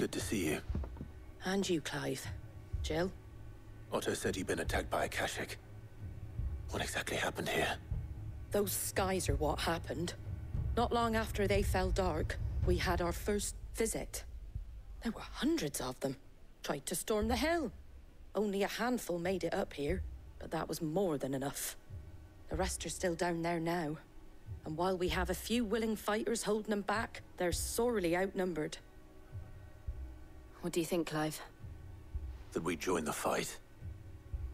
Good to see you. And you, Clive. Jill? Otto said you'd been attacked by a Akashic. What exactly happened here? Those skies are what happened. Not long after they fell dark, we had our first visit. There were hundreds of them. Tried to storm the hill. Only a handful made it up here, but that was more than enough. The rest are still down there now. And while we have a few willing fighters holding them back, they're sorely outnumbered. What do you think, Clive? That we join the fight?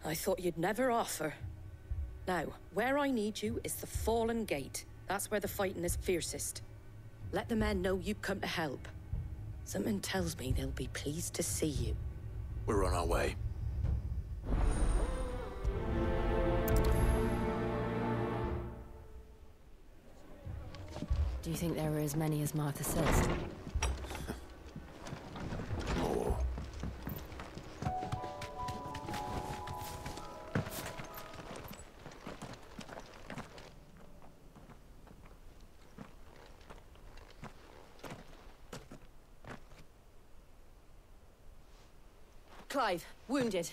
I thought you'd never offer. Now, where I need you is the Fallen Gate. That's where the fighting is fiercest. Let the men know you've come to help. Something tells me they'll be pleased to see you. We're on our way. Do you think there were as many as Martha says? More. Clive, wounded.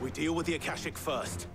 We deal with the Akashic first.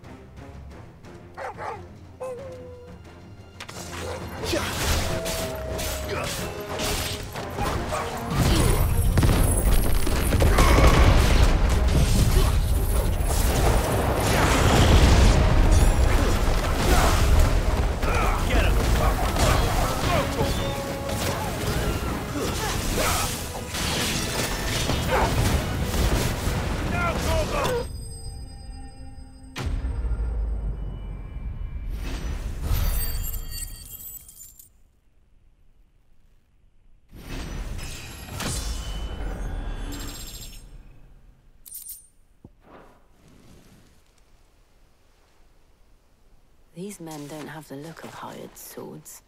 These men don't have the look of hired swords.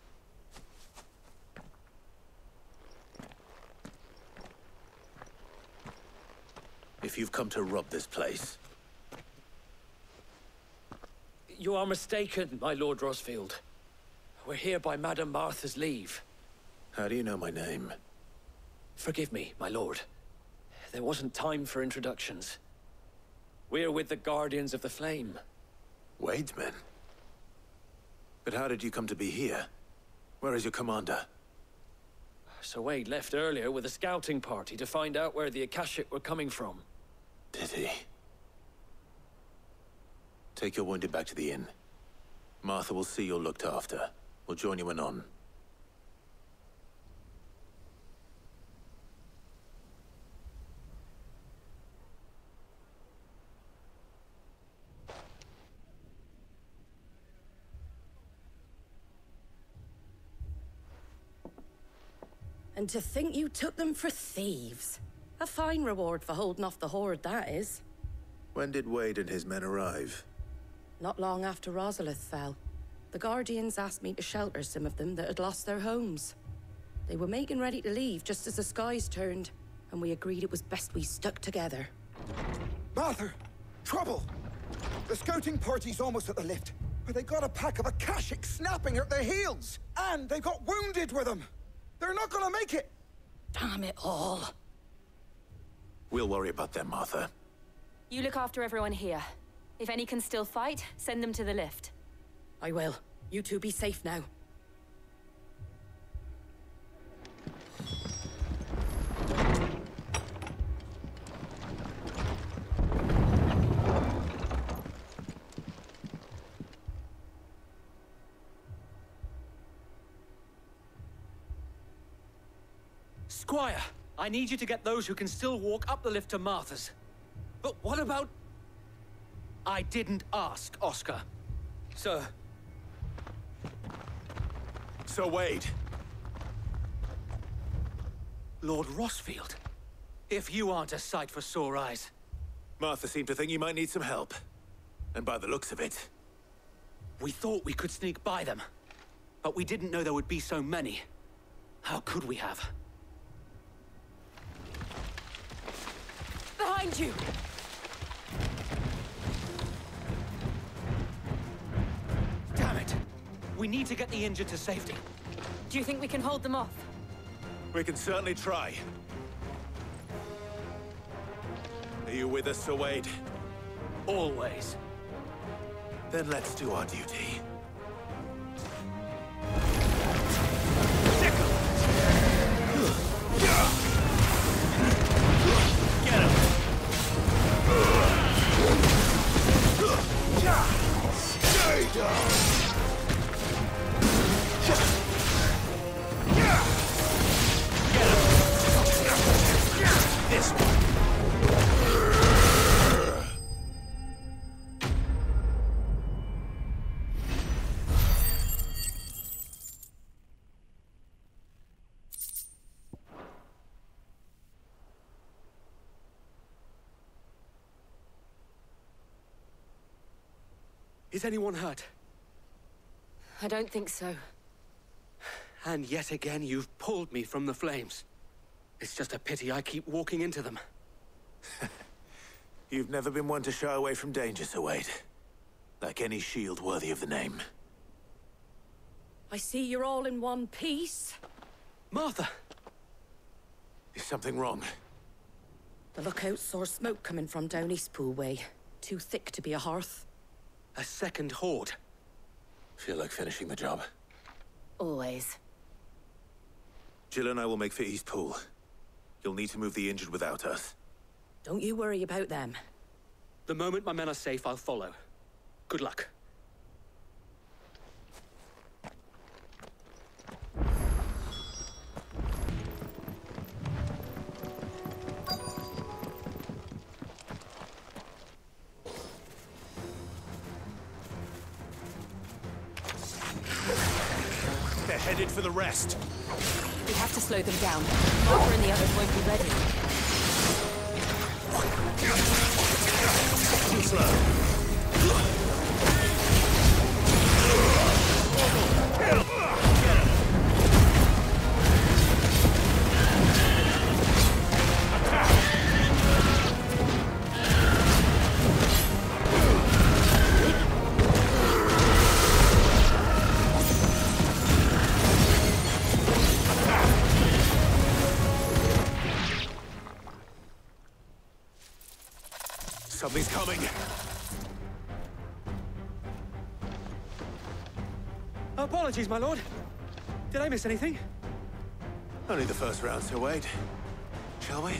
If you've come to rob this place... You are mistaken, my Lord Rosfield. We're here by Madame Martha's leave. How do you know my name? Forgive me, my lord. There wasn't time for introductions. We're with the Guardians of the Flame. Wade's men? But how did you come to be here? Where is your commander? Sir Wade left earlier with a scouting party to find out where the Akashic were coming from. Did he? Take your wounded back to the inn. Martha will see you're looked after. We'll join you anon. And to think you took them for thieves. A fine reward for holding off the horde, that is. When did Wade and his men arrive? Not long after Rosalith fell. The Guardians asked me to shelter some of them that had lost their homes. They were making ready to leave just as the skies turned, and we agreed it was best we stuck together. Martha! Trouble! The scouting party's almost at the lift, but they got a pack of Akashic snapping at their heels! And they've got wounded with them! They're not gonna make it! Damn it all. We'll worry about them, Martha. You look after everyone here. If any can still fight, send them to the lift. I will. You two be safe now. Squire, I need you to get those who can still walk up the lift to Martha's. But what about... I didn't ask, Oscar. Sir. Sir Wade. Lord Rosfield. If you aren't a sight for sore eyes. Martha seemed to think you might need some help. And by the looks of it... We thought we could sneak by them. But we didn't know there would be so many. How could we have? Behind you! Damn it! We need to get the injured to safety. Do you think we can hold them off? We can certainly try. Are you with us, Sir Wade? Always. Then let's do our duty. Get him! Stay down! This one. Is anyone hurt? I don't think so. And yet again, you've pulled me from the flames. It's just a pity I keep walking into them. You've never been one to shy away from danger, Sir Wade. Like any shield worthy of the name. I see you're all in one piece. Martha! Is something wrong? The lookout saw smoke coming from down Eastpool way. Too thick to be a hearth. A second horde. Feel like finishing the job. Always. Jill and I will make for Eastpool. You'll need to move the injured without us. Don't you worry about them. The moment my men are safe, I'll follow. Good luck. They're headed for the rest. We have to slow them down. Martha and the others won't be ready. Too slow. Something's coming. Apologies, my lord. Did I miss anything? Only the first round, Sir Wade. Shall we?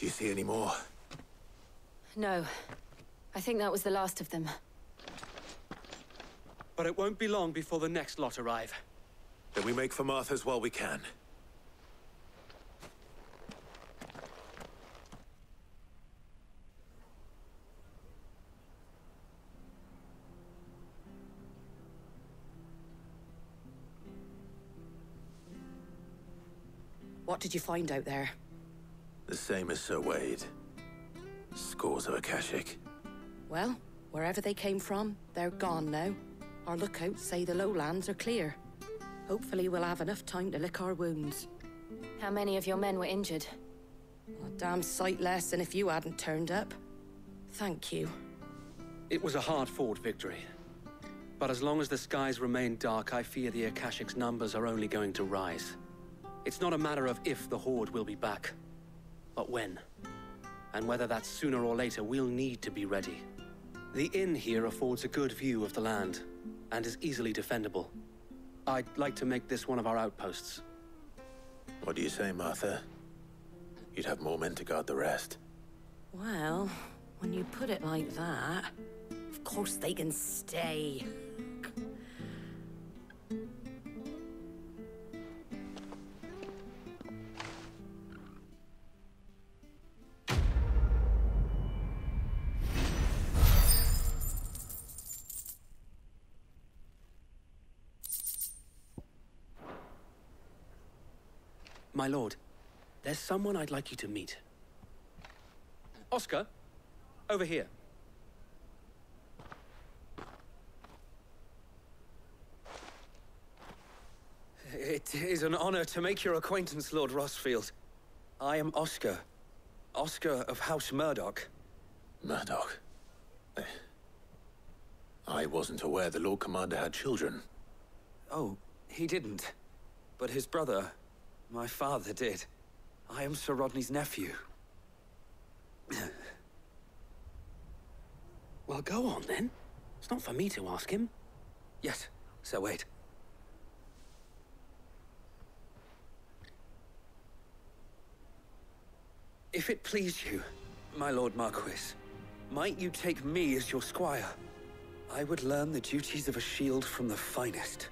Do you see any more? No. I think that was the last of them. But it won't be long before the next lot arrive. Then we make for Martha's while we can. What did you find out there? The same as Sir Wade. Scores of Akashic. Well, wherever they came from, they're gone now. Our lookouts say the lowlands are clear. Hopefully we'll have enough time to lick our wounds. How many of your men were injured? A damn sight less than if you hadn't turned up. Thank you. It was a hard-fought victory. But as long as the skies remain dark, I fear the Akashic's numbers are only going to rise. It's not a matter of if the Horde will be back, but when. And whether that's sooner or later, we'll need to be ready. The inn here affords a good view of the land, and is easily defendable. I'd like to make this one of our outposts. What do you say, Martha? You'd have more men to guard the rest. Well, when you put it like that, of course they can stay. My lord, there's someone I'd like you to meet. Oscar, over here. It is an honor to make your acquaintance, Lord Rosfield. I am Oscar. Oscar of House Murdoch. Murdoch? I wasn't aware the Lord Commander had children. Oh, he didn't. But his brother, my father, did. I am Sir Rodney's nephew. Well, go on then. It's not for me to ask him. Yes, Sir Wade. If it please you, my Lord Marquis, might you take me as your squire? I would learn the duties of a shield from the finest.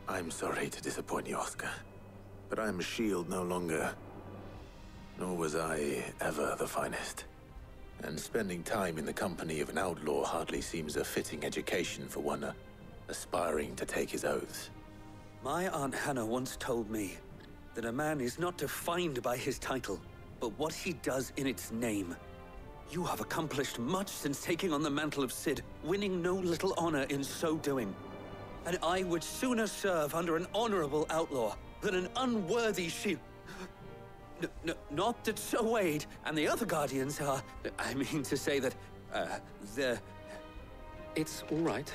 I'm sorry to disappoint you, Oscar, but I'm a shield no longer. Nor was I ever the finest. And spending time in the company of an outlaw hardly seems a fitting education for one aspiring to take his oaths. My Aunt Hannah once told me that a man is not defined by his title, but what he does in its name. You have accomplished much since taking on the mantle of Cid, winning no little honor in so doing. And I would sooner serve under an honorable outlaw than an unworthy shield. Not that Sir Wade and the other Guardians are... I mean to say that, they're... It's all right.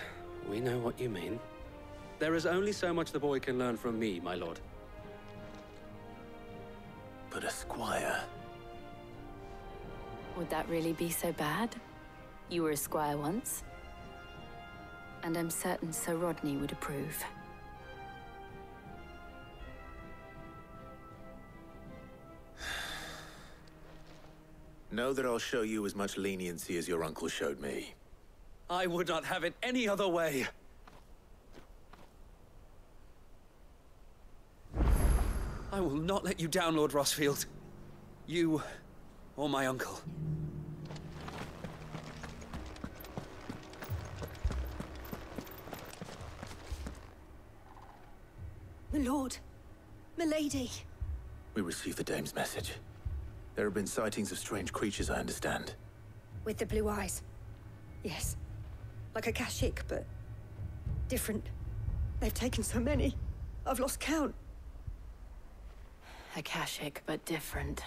We know what you mean. There is only so much the boy can learn from me, my lord. But a squire... Would that really be so bad? You were a squire once. And I'm certain Sir Rodney would approve. Know that I'll show you as much leniency as your uncle showed me. I would not have it any other way. I will not let you down, Lord Rosfield. You, or my uncle. My lord, milady. We received the dame's message. There have been sightings of strange creatures, I understand. With the blue eyes. Yes. Like a Kashik, but different. They've taken so many. I've lost count. Akashic, but different.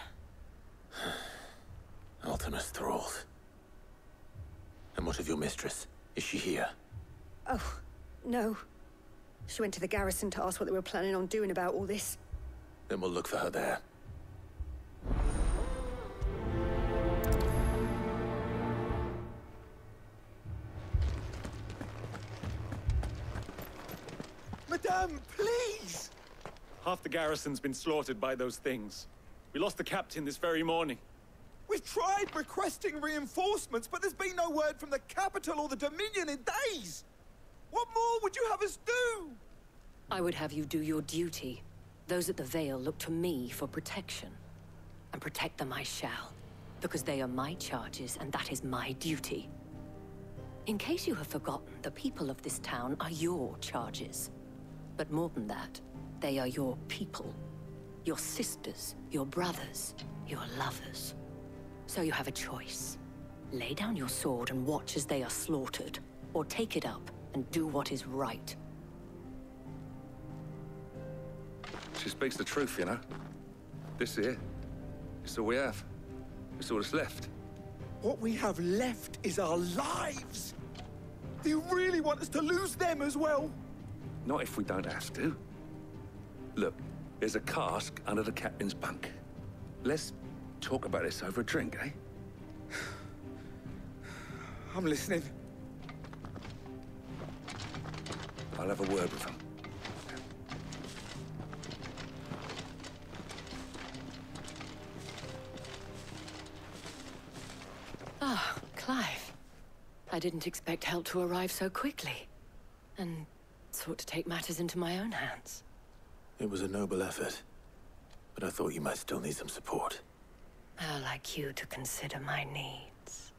Ultimus thralls. And what of your mistress? Is she here? Oh, no. She went to the garrison to ask what they were planning on doing about all this. Then we'll look for her there. Madame, please! Half the garrison's been slaughtered by those things. We lost the captain this very morning. We've tried requesting reinforcements, but there's been no word from the capital or the Dominion in days! What more would you have us do? I would have you do your duty. Those at the Vale look to me for protection. And protect them I shall, because they are my charges and that is my duty. In case you have forgotten, the people of this town are your charges. But more than that, they are your people. Your sisters, your brothers, your lovers. So you have a choice. Lay down your sword and watch as they are slaughtered, or take it up and do what is right. She speaks the truth, you know. This here, it's all we have. It's all that's left. What we have left is our lives! Do you really want us to lose them as well? Not if we don't have to. Look, there's a cask under the captain's bunk. Let's talk about this over a drink, eh? I'm listening. I'll have a word with him. Ah, Clive. I didn't expect help to arrive so quickly. And sought to take matters into my own hands. It was a noble effort, but I thought you might still need some support. I'd like you to consider my needs.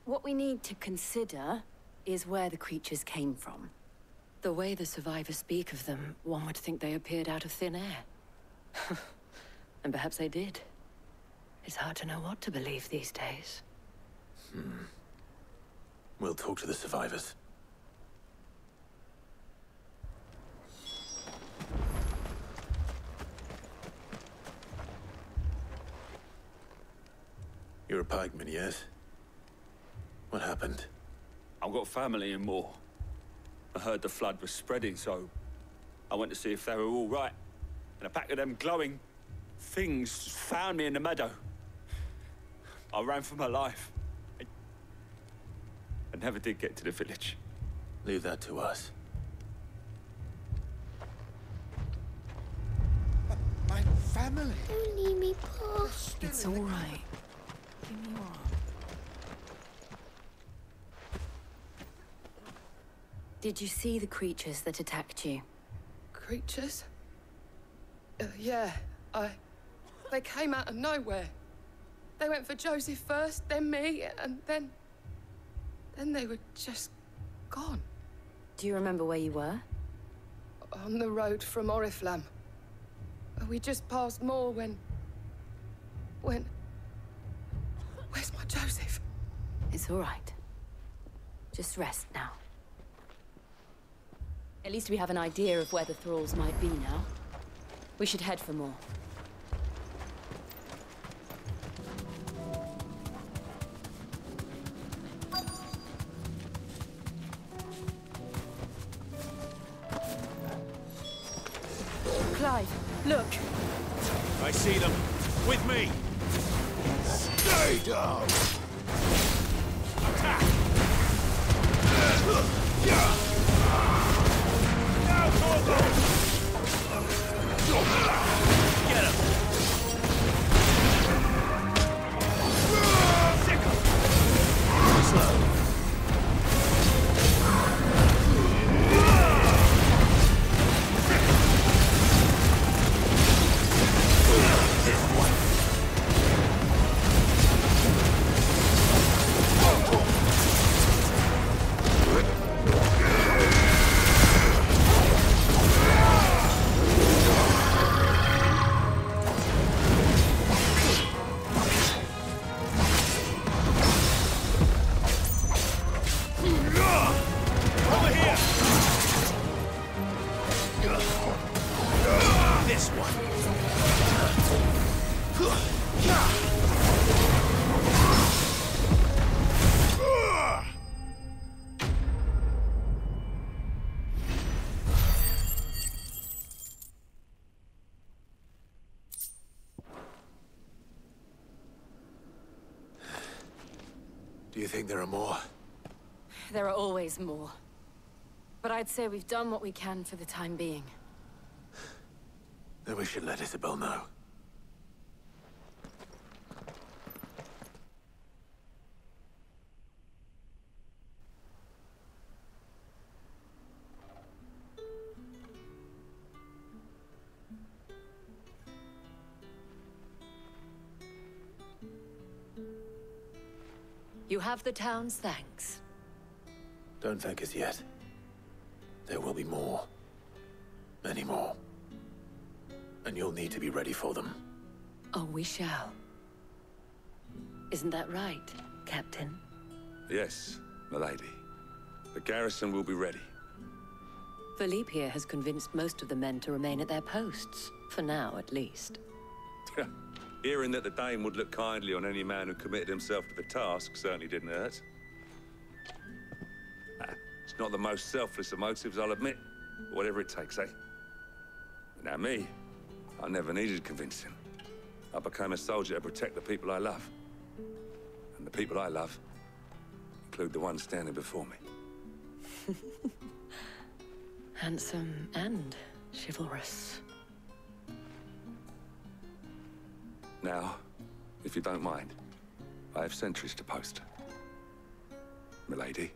What we need to consider is where the creatures came from. The way the survivors speak of them, one would think they appeared out of thin air. And perhaps they did. It's hard to know what to believe these days. We'll talk to the survivors. You're a pikeman, yes? What happened? I've got family in Moor. I heard the flood was spreading, so I went to see if they were all right. And a pack of them glowing things found me in the meadow. I ran for my life. I never did get to the village. Leave that to us. My family. Don't leave me, Pa. It's all right. Give me your arm. Did you see the creatures that attacked you? Creatures? Yeah, They came out of nowhere. They went for Joseph first, then me, and then they were just gone. Do you remember where you were? On the road from Oriflamme. We just passed Moor when... Where's my Joseph? It's all right. Just rest now. At least we have an idea of where the thralls might be now. We should head for more. Clive, look! I see them. With me! Stay down! Attack! Now, Corvo! Get him! Sick him! Slow. Do you think there are more? There are always more. But I'd say we've done what we can for the time being. Then we should let Isabel know. You have the town's thanks. Don't thank us yet. There will be more. Many more. And you'll need to be ready for them. Oh, we shall. Isn't that right, Captain? Yes, milady. The garrison will be ready. Philippe here has convinced most of the men to remain at their posts. For now, at least. Hearing that the Dane would look kindly on any man who committed himself to the task certainly didn't hurt. It's not the most selfless of motives, I'll admit. But whatever it takes, eh? Now me, I never needed convincing. I became a soldier to protect the people I love. And the people I love include the ones standing before me. Handsome and chivalrous. Now, If you don't mind, I have sentries to post. Milady.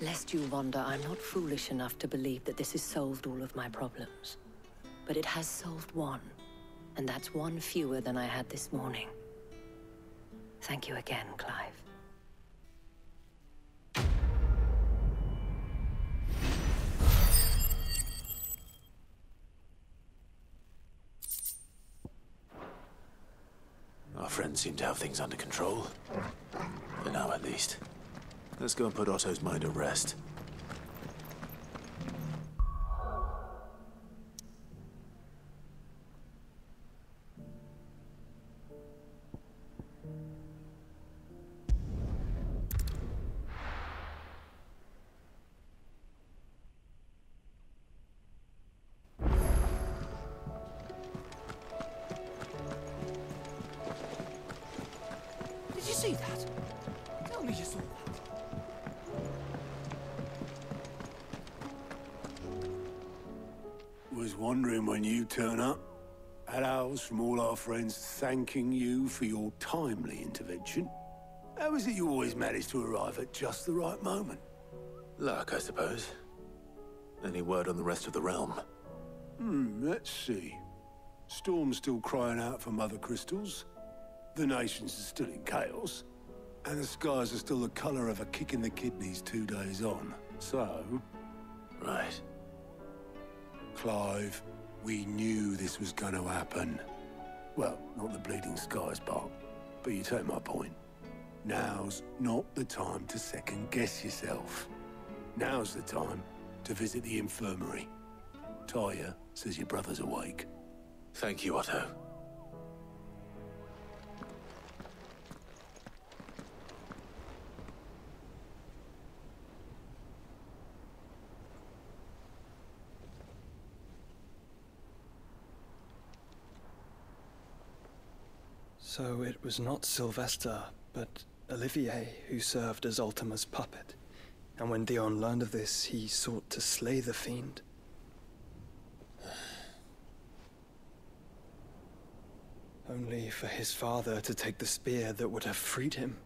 Lest you wonder, I'm not foolish enough to believe that this has solved all of my problems. But it has solved one, and that's one fewer than I had this morning. Thank you again, Clive. Our friends seem to have things under control. For now, at least. Let's go and put Otto's mind at rest. Did you see that? Tell me you saw that. Was wondering when you turn up. Had owls from all our friends thanking you for your timely intervention. How is it you always manage to arrive at just the right moment? Luck, I suppose. Any word on the rest of the realm? Let's see. Storm's still crying out for mother crystals. The nations are still in chaos. And the skies are still the color of a kick in the kidneys 2 days on. So... Right. Clive, we knew this was going to happen. Well, not the bleeding skies part, but you take my point. Now's not the time to second-guess yourself. Now's the time to visit the infirmary. Talia says your brother's awake. Thank you, Otto. So it was not Sylvester, but Olivier who served as Ultima's puppet. And when Dion learned of this, he sought to slay the fiend. Only for his father to take the spear that would have freed him.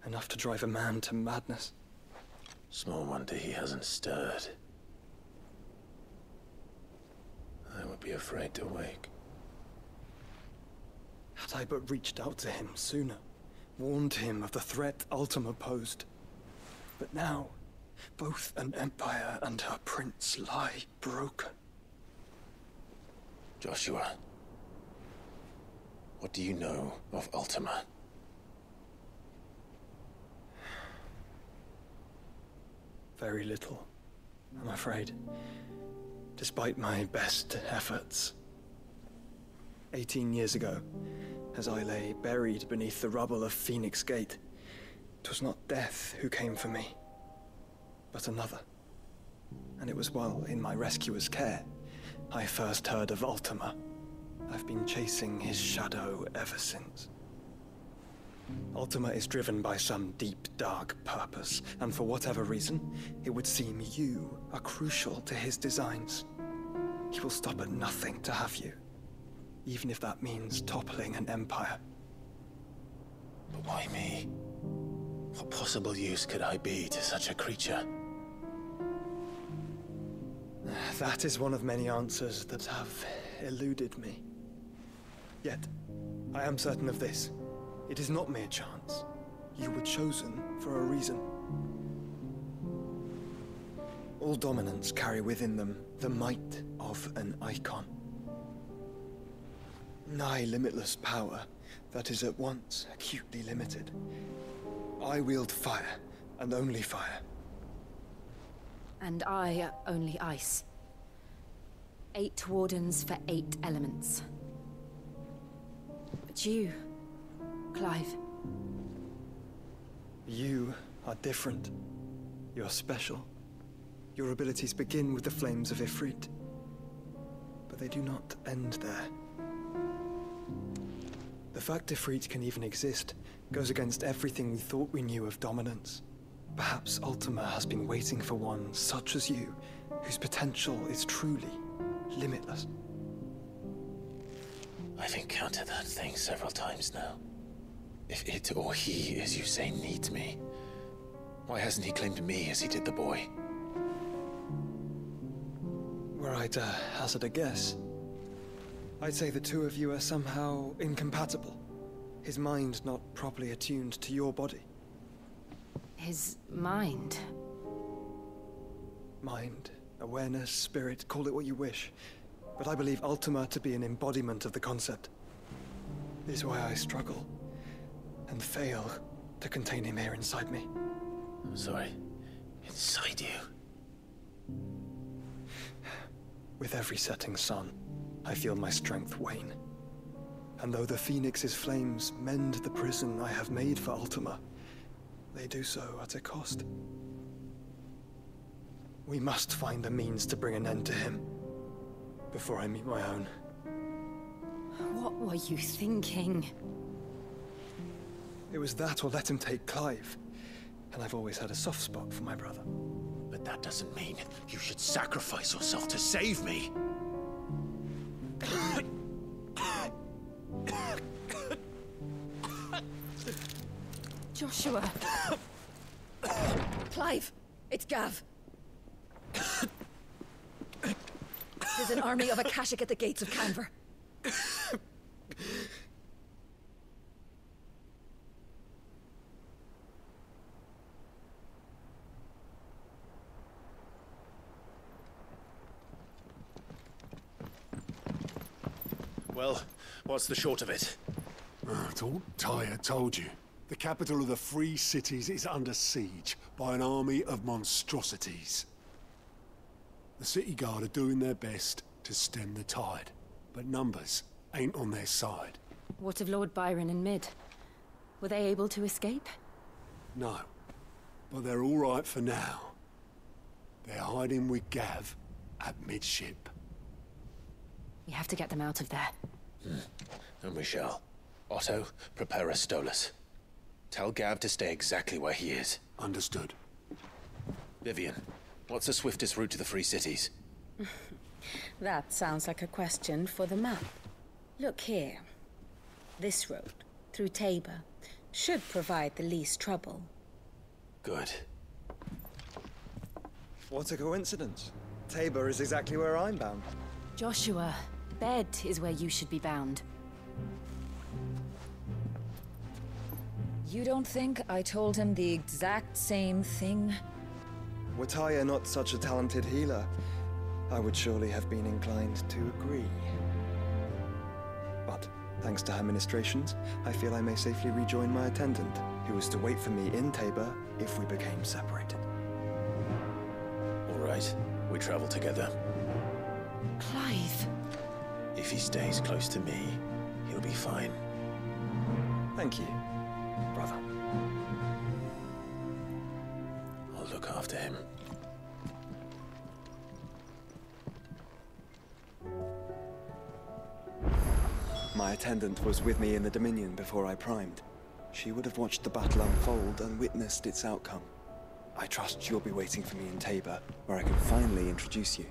Enough to drive a man to madness. Small wonder he hasn't stirred. I would be afraid to wake. Had I but reached out to him sooner, warned him of the threat Ultima posed. But now, both an empire and her prince lie broken. Joshua, what do you know of Ultima? Very little, I'm afraid. Despite my best efforts. 18 years ago, as I lay buried beneath the rubble of Phoenix Gate, 'twas not death who came for me, but another. And it was while in my rescuer's care, I first heard of Ultima. I've been chasing his shadow ever since. Ultima is driven by some deep, dark purpose, and for whatever reason, it would seem you are crucial to his designs. He will stop at nothing to have you. Even if that means toppling an empire. But why me? What possible use could I be to such a creature? That is one of many answers that have eluded me. Yet, I am certain of this. It is not mere chance. You were chosen for a reason. All dominants carry within them the might of an icon. Nigh limitless power that is at once acutely limited. I wield fire, and only fire. And I only ice. 8 wardens for 8 elements. But you, Clive. You are different. You're special. Your abilities begin with the flames of Ifrit. But they do not end there. The fact Ifrit can even exist goes against everything we thought we knew of dominance. Perhaps Ultima has been waiting for one such as you, whose potential is truly limitless. I've encountered that thing several times now. If it or he, as you say, needs me, why hasn't he claimed me as he did the boy? Were I to hazard a guess, I'd say the two of you are somehow incompatible. His mind not properly attuned to your body. His mind? Mind, awareness, spirit, call it what you wish. But I believe Ultima to be an embodiment of the concept. This is why I struggle and fail to contain him here inside me. I'm sorry. Inside you? With every setting sun, I feel my strength wane. And though the Phoenix's flames mend the prison I have made for Ultima, they do so at a cost. We must find a means to bring an end to him before I meet my own. What were you thinking? It was that or let him take Clive. And I've always had a soft spot for my brother. But that doesn't mean you should sacrifice yourself to save me. Joshua! Clive! It's Gav! There's an army of Akashic at the gates of Canver. Well, what's the short of it? I thought Tyre told you. The capital of the Free Cities is under siege by an army of monstrosities. The city guard are doing their best to stem the tide, but numbers ain't on their side. What of Lord Byron and Mid? Were they able to escape? No, but they're all right for now. They're hiding with Gav at midship. We have to get them out of there. And we shall. Otto, prepare a Stolas. Tell Gav to stay exactly where he is. Understood. Vivian, what's the swiftest route to the Free Cities? That sounds like a question for the map. Look here. This road, through Tabor, should provide the least trouble. Good. What a coincidence. Tabor is exactly where I'm bound. Joshua, bed is where you should be bound. You don't think I told him the exact same thing? Were Tyre not such a talented healer, I would surely have been inclined to agree. But, thanks to her ministrations, I feel I may safely rejoin my attendant, who was to wait for me in Tabor if we became separated. All right, we travel together. Clive! If he stays close to me, he'll be fine. Thank you, brother. I'll look after him. My attendant was with me in the Dominion before I primed. She would have watched the battle unfold and witnessed its outcome. I trust you'll be waiting for me in Tabor, where I can finally introduce you.